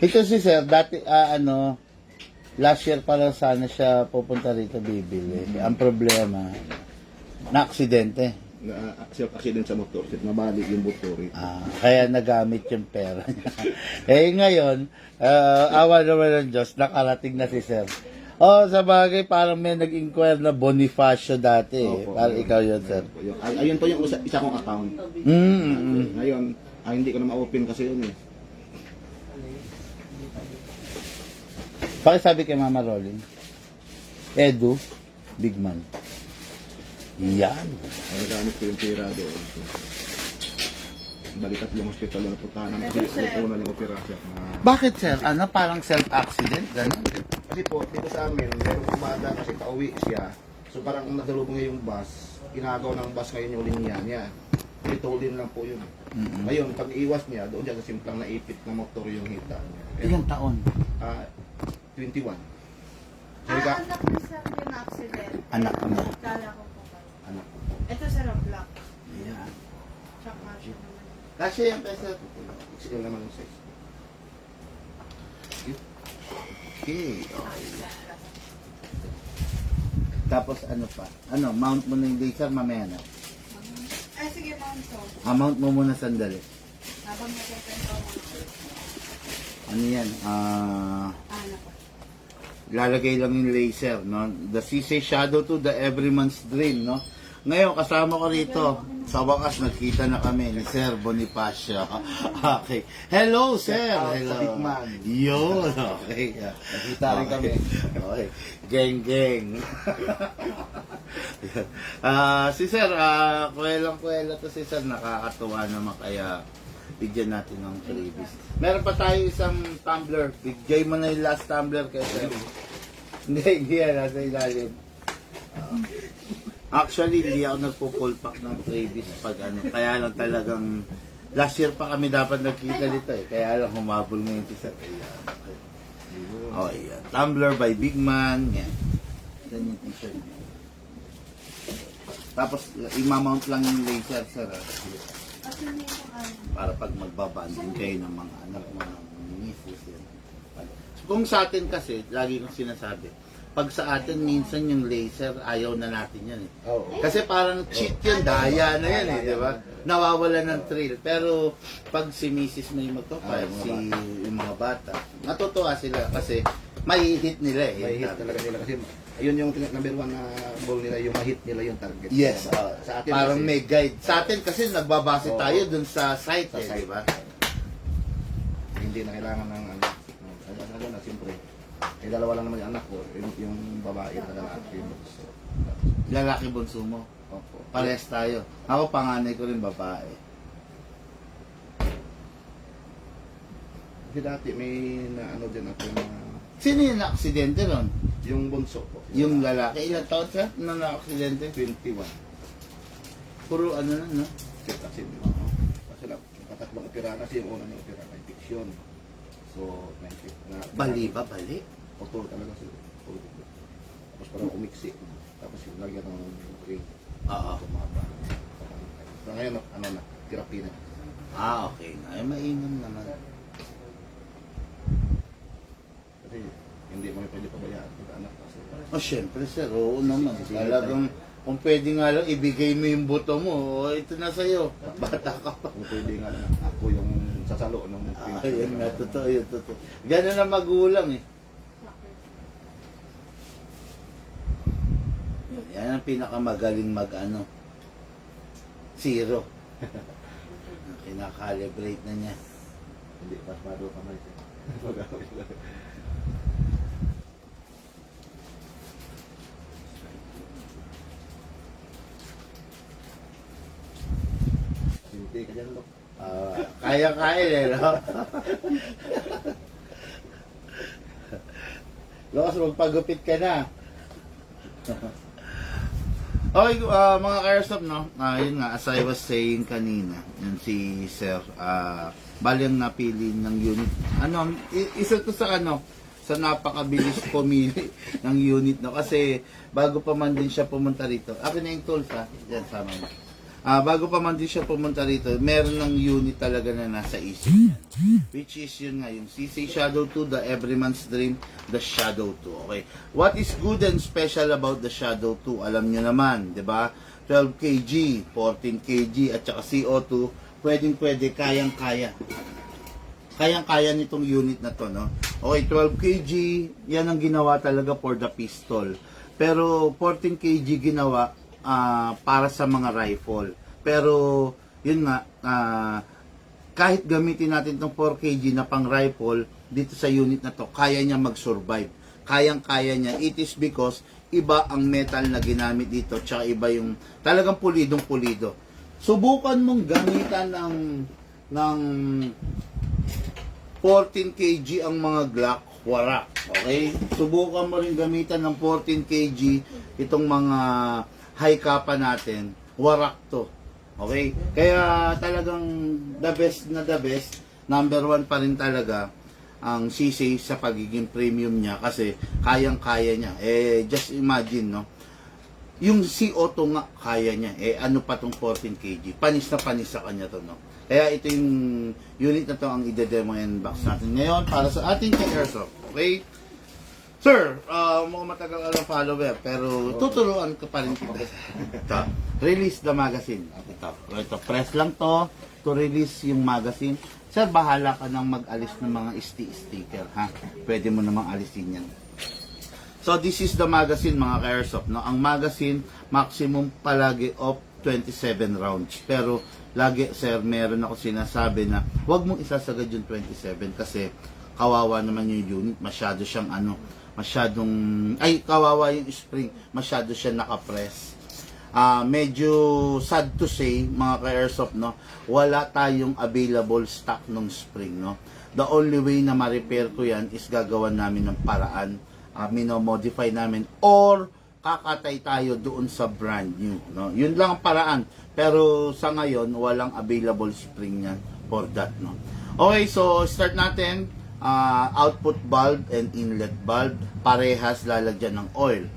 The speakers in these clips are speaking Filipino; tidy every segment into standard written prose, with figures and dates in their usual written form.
Ito si sir, dati, last year pa lang sana siya pupunta rito bibili. Ang problema, na-aksidente. Self-accident sa motor, nabalik yung motor. Kaya nagamit yung pera niya. Ngayon, awa naman ng Diyos, nakarating na si sir. Sa bagay, parang may nag-inquire na Bonifacio dati. Parang ikaw yun, sir. Ayun po yung isa kong account. Ngayon, hindi ko na ma-open kasi yun eh. Pakisabi kay Mama Rolling. Edu, Bigman. Yan. Ang gamit ko yung pera doon. Balikat yung hospital na puntahan kasi una yung operasyon. Bakit, sir? Parang self-accident? Ganun. Kasi po, dito sa amin, meron kumada kasi pauwi siya. So parang kung nagdalubong niya yung bus, inagaw ng bus ngayon yung linya niya. Itulin lang po yun. Ngayon, pag iwas niya, doon siya sa simplang naipit na motor yung hita niya. Ilang taon? 21. Anak ko sa yung accident. Anak niya. Kala ko po kayo. Anak ko. Ito sa Roblox. Yan. Tsaka siya naman. Kasi yung pesa. Sige naman yung size. Okay. Tapos ano pa? Mount mo na yung laser mamaya na. Ay, sige, mount ko. Mount mo muna sandali. Habang nakukwento ko. Ano yan? Anak ko. Lalagay lang yung laser, no? The CC Shadow to the Everyman's Dream, no? Ngayon, kasama ko rito. Sa wakas, nagkita na kami ni Sir Bonifacio. Okay. Hello, Sir! Hello. Sa Bigman. Yun, okay. Nakita rin kami. Okay. Geng. Si Sir, kuwelang-kuwela to si Sir. Nakakatuwa naman kaya bigyan natin ng freebies. Meron pa tayo isang tumbler. Bigay mo na yung last tumbler kay Sir. Hindi yan. Nasa ilalim. Actually, hindi ako nagpo-pull pack ng freebies pag Kaya lang talagang last year pa kami dapat nagkita dito eh. Kaya lang humabol ngayon si Sir. Yan. Tumbler by Big Man. Yan. Yan yung t-shirt niya. Tapos, imamount lang yung laser, Sir. Kasi may yung Para pag magbabanding kayo ng mga anak mo, ng misis. Yan. Kung sa atin kasi, lagi kong sinasabi, pag sa atin minsan yung laser, ayaw na natin yan eh. Kasi parang cheat yun, daya na yan eh, di ba? Nawawala ng thrill. Pero pag si misis mo yung magtopay, yung mga bata, natutuwa sila kasi may hit nila eh. May hit talaga nila kasi yun yung number one na goal nila, yung ma-hit nila yung target. Yes, sa atin parang kasi, may guide. Sa atin kasi nagbabase tayo dun sa site eh, di ba? hindi na kailangan ng ano na siyempre. Dalawa lang naman yung anak ko, yung babae at lalaki. So, Lalaki bunso mo. opo. Parehas tayo. Ako panganay ko rin babae. Kasi dati may na din ako na Sino yung na-aksidente ron? yung bunso po. Yung lalaki. Ilang taon siya na na-aksidente? 21. Puro ano na, no? Kasi lang, katatlong opera kasi yung una ng opera na infection. So, Bali ba? Bali? Autor talaga siya. Tapos parang umiksi. Tapos yung lagyan ng ring. Oo. Tumaba. So ngayon, therapy na. Okay na. Ay, mainam naman. Kasi hindi mo pwede pabayaan pag anak kasi. Syempre, sir. Oo naman. Talagang, kung pwede nga lang, ibigay mo yung buto mo. Ito na sa'yo. Bata ka pa. Kung pwede nga lang, ako yung sasalo ng Yan nga, totoo yun, totoo. Ganun na magulang eh. Yan ang pinakamagaling zero. Kinakalibrate na niya. Hindi, pasmado ka man siya. Hindi ka dyan, Lok. Kaya-kaya eh, no? Lukas, magpagupit ka na. Okay, mga Airsoft, no? Yun nga, as I was saying kanina, yun si Sir, bali ang napili ng unit. Isa to sa sa napakabilis pumili ng unit, no? Kasi bago pa man din siya pumunta rito. Akin na yung tools, ha? Yan, sama mo. bago pa man din siya pumunta rito, meron ng unit talaga na nasa isip niya. Which is yun nga, yung CC Shadow 2, the Everyman's Dream, the Shadow 2. Okay. What is good and special about the Shadow 2? Alam nyo naman, di ba? 12 kg, 14 kg, at saka CO2, pwedeng-pwede, kayang-kaya. Kayang-kaya nitong unit na to, no? Okay, 12 kg, yan ang ginawa talaga for the pistol. Pero 14 kg ginawa para sa mga rifle. Pero, yun nga, kahit gamitin natin itong 4 kg na pang rifle, dito sa unit na to, kaya niya mag-survive. Kayang-kaya niya. It is because iba ang metal na ginamit dito, tsaka iba yung talagang pulidong-pulido. Subukan mong gamitan ng 14 kg ang mga Glock, warak. Okay? Subukan mo rin gamitan ng 14 kg itong mga high kappa natin, warak to. Okay? Kaya talagang the best, number 1 pa rin talaga ang CC sa pagiging premium niya kasi kayang-kaya niya. Just imagine, no? Yung CO2 nga, kaya niya. Ano pa tong 14 kg? Panis na panis sa kanya to, no? Kaya ito yung unit na to ang ide-demo and box natin ngayon para sa ating airsoft. Okay? Sir, mukhang matagal ka ng follower, pero tuturuan ka pa rin kita. Ito, release the magazine. Ito, press lang to release yung magazine. Sir, bahala ka nang mag-alis ng mga sticker, ha? Pwede mo namang alisin yan. So, this is the magazine, mga ka-airsoft, no? Ang magazine, maximum palagi of 27 rounds. Pero, lagi, sir, meron ako sinasabi na huwag mong isasagad yung 27 kasi kawawa naman yung unit. Masyado siyang kawawa yung spring. Masyado siya nakapress. Medyo sad to say, mga ka-airsoft, no? Wala tayong available stock ng spring, no? The only way na ma-repair ko yan is gagawan namin ng paraan. Minomodify namin or kakatay tayo doon sa brand new, no? Yun lang ang paraan. Pero sa ngayon, walang available spring yan for that, no? Okay, so start natin. Output valve and inlet valve, parehas lalagyan ng oil.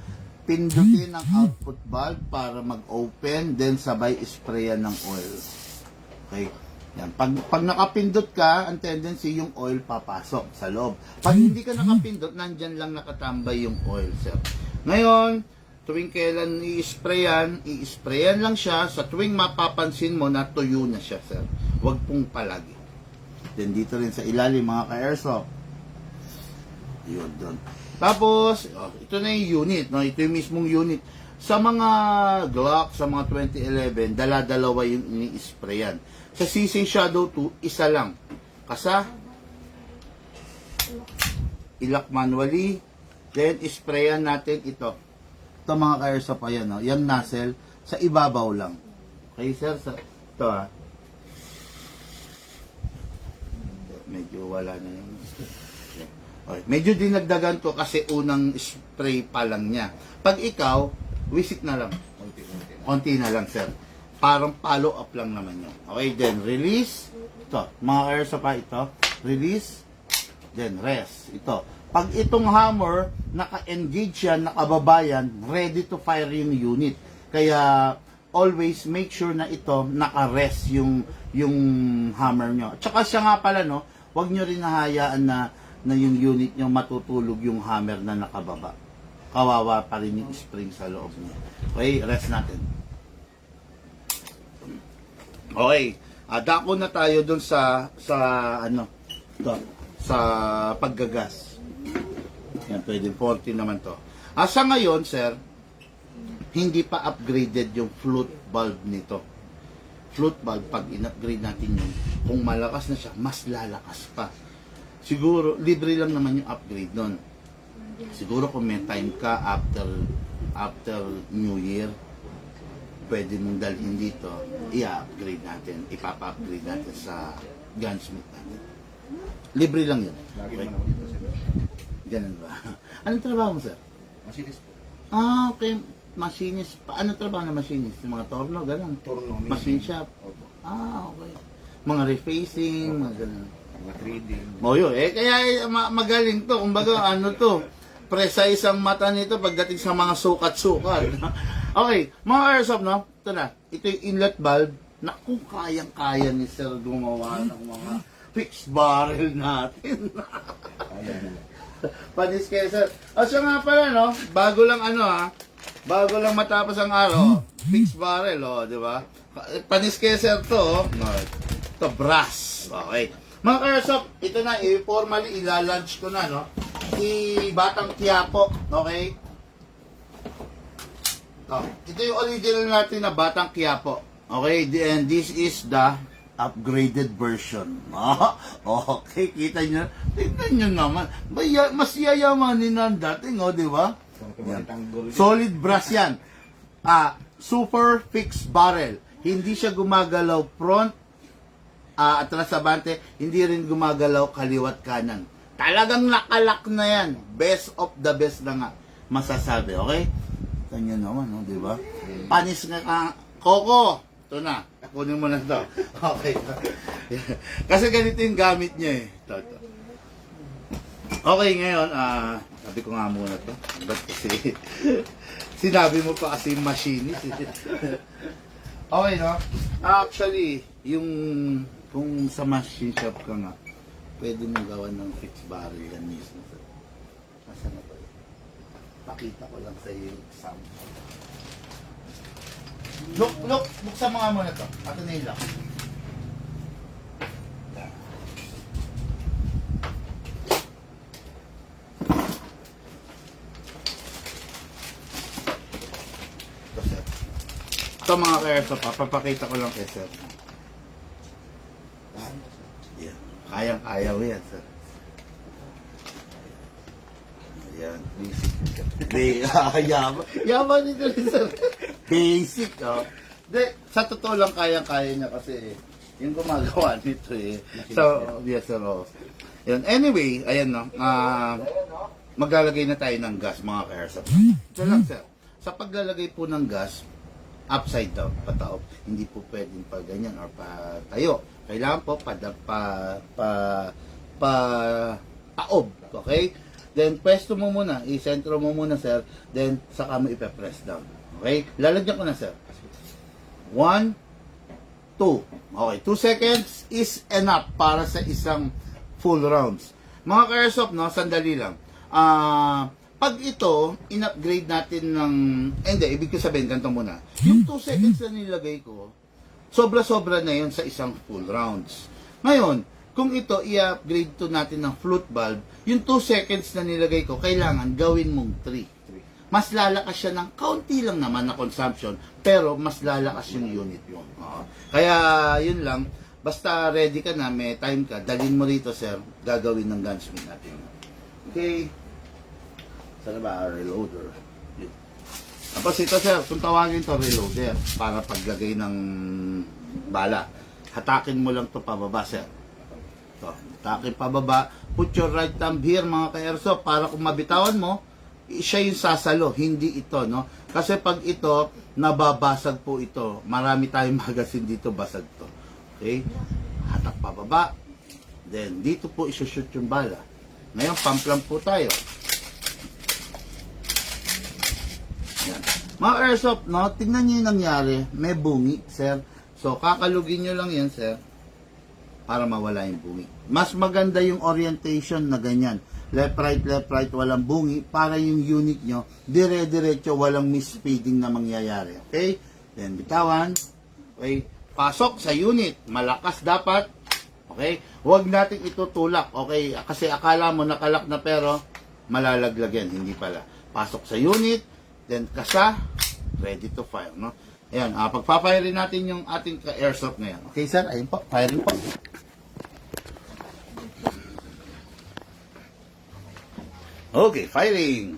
Pindutin ang output valve para mag-open, then sabay sprayan ng oil. Okay? Yan. Pag nakapindot ka, ang tendency yung oil papasok sa loob. Pag hindi ka nakapindot, nandyan lang nakatambay yung oil, sir. Ngayon, tuwing kailan i-sprayan lang siya. Sa tuwing mapapansin mo na tuyo na siya, sir. Huwag pong palagi. Then dito rin sa ilalim, mga ka-airsoft. Yun, doon. Tapos, ito na yung unit, no? Ito yung mismong unit. Sa mga Glock, sa mga 2011, dala-dalawa yung ini-sprayan. Sa CC Shadow 2, isa lang. Kasa, ilak manually, then isprayan natin ito. Ito, mga ka-airsoft, ayan, no? Yung nozzle, sa ibabaw lang. Okay, sir? Ito, ha? Medyo wala na yun. Okay. Medyo dinagdagan ko kasi unang spray pa lang niya. Pag ikaw, visit na lang. Konti na lang, sir. Parang follow up lang naman yun. Okay, then release. Ito, mga airsoft pa ito. Release. Then rest. Ito. Pag itong hammer, naka-engage yan, nakababayan, ready to fire yung unit. Kaya, always make sure na ito, naka-rest yung hammer nyo. Tsaka siya nga pala, no, huwag nyo rin nahayaan na yung unit nyo matutulog yung hammer na nakababa. Kawawa pa rin yung spring sa loob niya. Okay, rest natin. Okay, dako na tayo dun sa paggagas. Yan, pwede 40 naman to. Sa ngayon, sir, hindi pa upgraded yung flute valve nito. Flute valve, pag in-upgrade natin yun, kung malakas na siya, mas lalakas pa. Siguro, libre lang naman yung upgrade nun. Siguro kung may time ka after New Year, pwede mong dalhin dito, i-upgrade natin, ipapa-upgrade natin sa gunsmith natin. Libre lang yun. Okay. Ganun ba? Anong trabaho mo, sir? Masinis po. Okay. Machinist. Ano trabaho na machinist? Yung mga torno, gano'n? Torno. Machine shop. Opo. Okay. Mga refacing, mga gano'n. Mga trading. Yun. Kaya magaling to. Kumbaga, ano to? Precise ang mata nito pagdating sa mga sukat-sukat. Okay. Mga airsoft, no? ito na. Ito yung inlet valve na kung kayang-kaya ni Sir gumawa ng mga fixed barrel natin. Panis kayo, Sir. O siya nga pala, no? Bago lang bago lang matapos ang araw, fixed barrel, di ba? Panis kayo, Sir, to, no? Ito, brass. Okay. Mga Karsop, ito na, formally ilalunch ko na, no? Batang Quiapo, okay? Ito yung original natin na Batang Quiapo. Okay, and this is the upgraded version. Okay, kita nyo. Tingnan nyo naman. Mas yayamanin na ang dating, di ba? Solid brass yan. Super fixed barrel. Hindi siya gumagalaw front, atras abante, hindi rin gumagalaw kaliwat kanan. Talagang nakalak na yan. Best of the best na nga masasabi, okay? Ito nyo naman, di ba? Panis nga Coco! Ito na. Kunin mo na ito. Okay. Kasi ganito yung gamit niya eh. Ito. Okay, ngayon, sabi ko nga muna ito. Ba't kasi, sinabi mo pa kasi machinist. Okay, no? Actually, yung, kung sa machine shop ka nga, pwede mo gawan ng fixed barrel yan mismo. Asa na ba yun? Pakita ko lang sa iyo yung example. Look, buksan mga muna ito. Ato na yung lock. Ito, sir. Ito mga ka-airsoft, papapakita ko lang kay sir. Yan. Kayang-kaya mo yan, sir. Yan, basic. Yaman nito rin, sir. Basic, sa totoo lang kayang-kaya niya kasi yung gumagawa nito eh. So, yes, sir. Yan. Anyway, ayan, no. Maglalagay na tayo ng gas, mga ka-airsoft. Ito lang, sir. Sa paglalagay po ng gas, upside down, pataob. Hindi po pwedeng pa ganyan or patayo. Kailangan po paob, okay? Then, pwesto mo muna, isentro mo muna, sir. Then, saka mo ipe-press down. Okay? Lalagyan ko na, sir. 1, 2. Okay, 2 seconds is enough para sa isang full rounds. Mga ka-airsoft, no, sandali lang. Pag ito, in-upgrade natin ng... hindi, ibig ko sabihin, ganito muna. Yung 2 seconds na nilagay ko, sobra-sobra na yun sa isang full rounds. Ngayon, kung ito, i-upgrade to natin ng flute valve, yung 2 seconds na nilagay ko, kailangan gawin mong 3. Mas lalakas siya ng kaunti lang naman na consumption, pero mas lalakas yung unit mo. Kaya, yun lang. Basta ready ka na, may time ka, dalhin mo rito, sir, gagawin ng gunsmith natin. Okay. Saan ba? Reloader. Tapos ito, sir, kung tawagin to reloader, para paglagay ng bala. Hatakin mo lang to pababa, sir. Hatakin pababa. Put your right thumb here, mga ka-airsoft, para kung mabitawan mo, siya yung sasalo, hindi ito, no? Kasi pag ito, nababasag po ito. Marami tayong magazine dito, basag to. Okay? Hatak pababa. Then, dito po isushoot yung bala. Ngayon, pump lang po tayo. Yan. Mga airsoft, no? Tingnan nyo yung nangyari. May bungi, sir. So, kakalugin nyo lang yan, sir, para mawala yung bungi. Mas maganda yung orientation na ganyan. Left, right, walang bungi, para yung unit nyo, dire-diretso, walang misfeeding na mangyayari. Okay? Then, bitawan. Okay? Pasok sa unit. Malakas dapat. Okay? Huwag natin itutulak. Okay? Kasi akala mo nakalak na pero malalaglag yan. Hindi pala. Pasok sa unit. Then, kasa. Ready to fire. No? Ayan. Pagpa-fire natin yung ating airsoft ngayon. Okay, sir? Ayun po. Firing po. Okay, firing.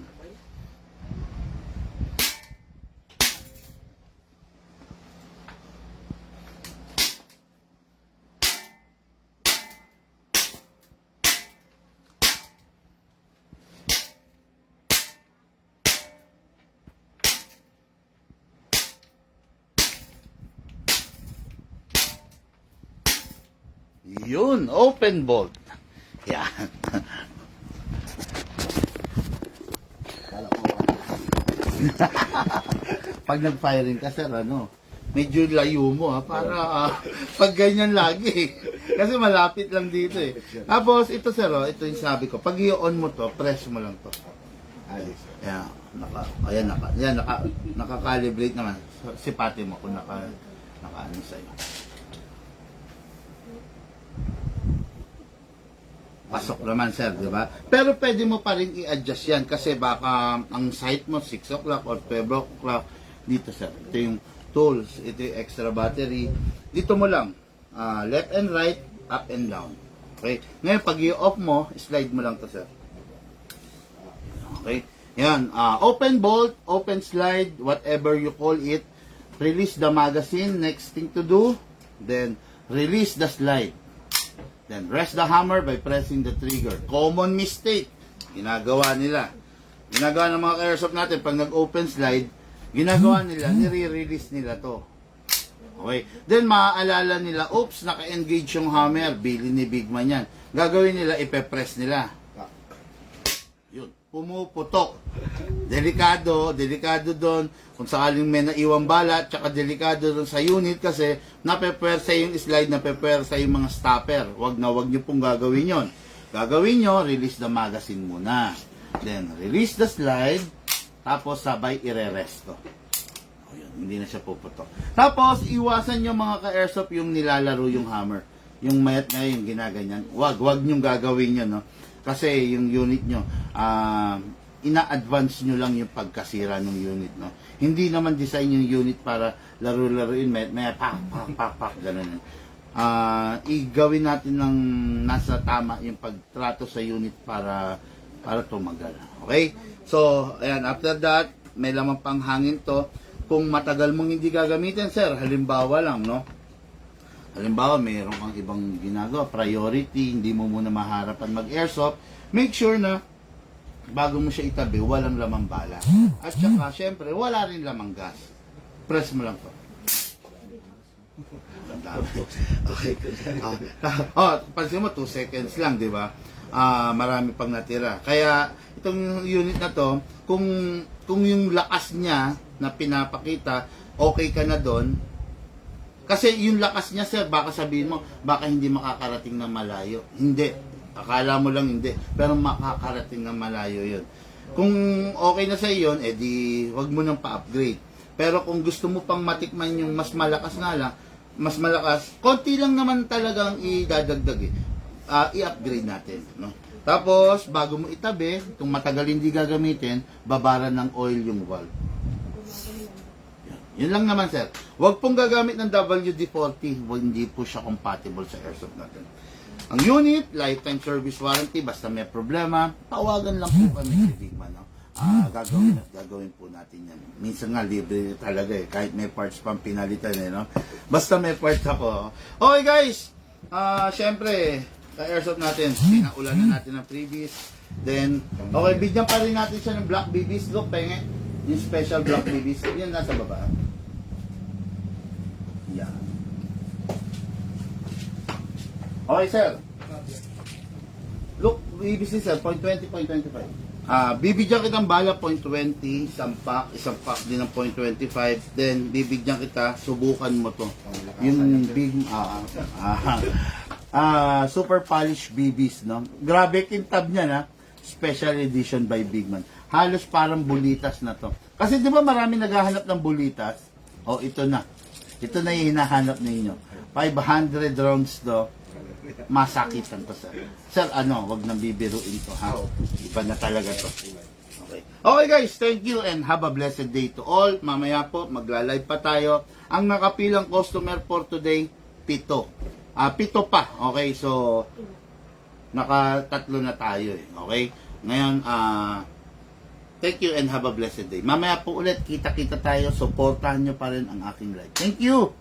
Yun, open bolt. Yan. Pag nag-firing ka, sir, ano, medyo layo mo ha, para pag ganyan lagi. Kasi malapit lang dito eh. Tapos ito sir, ito yung sabi ko, pag i-on mo to, press mo lang to. Alis. Ayan, naka-calibrate naman. Sipati mo kung naka-ano sa'yo. Pasok naman sir, di ba? Pero pwede mo pa rin i-adjust yan kasi baka ang site mo 6 o'clock or 12 o'clock. Dito sir, ito yung tools, ito yung extra battery. Dito mo lang, left and right, up and down. Okay? Ngayon, pag i-off mo, slide mo lang to sir. Okay? Yan, open bolt, open slide, whatever you call it. Release the magazine, next thing to do. Then, release the slide. Then, rest the hammer by pressing the trigger. Common mistake. Ginagawa nila. Ginagawa ng mga airsoft natin, pag nag-open slide, ginagawa nila, nire-release nila to. Okay? Then, maaalala nila, oops, naka-engage yung hammer. Bili ni Big Man yan. Gagawin nila, ipe-press nila. Yun, pumuputok. Delikado doon. Kung sakaling may naiwang bala, tsaka delikado doon sa unit kasi napepwersa yung slide, napepwersa yung mga stopper. Wag nyo pong gagawin yon. Gagawin nyo, release the magazine muna. Then, release the slide, tapos sabay ire-resto. Hindi na siya puputok. Tapos, iwasan nyo mga ka-airsoft yung nilalaro yung hammer. Yung mayat na yung ginaganyan. Wag nyong gagawin yun, no? Kasi yung unit nyo, ina-advance nyo lang yung pagkasira ng unit, no? Hindi naman design yung unit para laro-laruin, may pak, ganun. Igawin natin ng nasa tama yung pagtrato sa unit para tumagal. Okay? So, ayan, after that, may lamang pang hangin to. Kung matagal mong hindi gagamitin, sir, halimbawa lang, no? Halimbawa, mayroon kang ibang ginagawa, priority, hindi mo muna maharapan mag-airsoft, make sure na bago mo siya itabi, walang lamang bala. At saka, syempre, wala rin lamang gas. Press mo lang to. Okay. Pansin mo, 2 seconds lang, di ba? Marami pang natira. Kaya, itong unit na to, kung yung lakas niya na pinapakita, okay ka na doon. Kasi yung lakas niya, sir, baka sabihin mo, baka hindi makakarating ng malayo. Hindi. Akala mo lang hindi. Pero makakarating ng malayo yun. Kung okay na sa yun, edi wag mo nang pa-upgrade. Pero kung gusto mo pang matikman yung mas malakas nga lang, mas malakas, konti lang naman talagang idadagdag eh. I-upgrade natin. No? Tapos, bago mo itabi, kung matagal hindi gagamitin, babaran ng oil yung valve. Yun lang naman, sir. Huwag pong gagamit ng WD-40. Hindi po siya compatible sa airsoft natin. Ang unit, lifetime service warranty. Basta may problema, tawagan lang po kami si Big Man. No? Gagawin po natin yan. Minsan nga, libre talaga eh. Kahit may parts pang pinalitan eh. No? Basta may parts ako. Okay guys, syempre, ka-airsoft natin, pinaulan na natin ng freebies. Then, okay, bigyan pa rin natin siya ng black BBs. Look, penge. Yung special black BBs. Yan nasa baba. Yan. Okay, sir. Look, BBs sir, 0.20, 0.25. Bibigyan kitang bala 0.20, isang pack din ng 0.25. Then, bibigyan kita, subukan mo to. Yung big, super polish BBs, no? Grabe, kintab niya, na. Special edition by Big Man. Halos parang bulitas na to. Kasi di ba marami naghahanap ng bulitas? Oh, ito na. Ito na yung hinahanap ninyo. 500 rounds to. Masakitan to, sir. Sir, wag nang bibiruin to, ha? Iba na talaga to. Okay. Okay guys, thank you and have a blessed day to all. Mamaya po, magla-live pa tayo. Ang nakapilang customer for today, 7. 7 pa. Okay, so naka-3 na tayo eh. Okay? Ngayon, thank you and have a blessed day. Mamaya po ulit, kita-kita tayo. Supportahan nyo pa rin ang aking live. Thank you!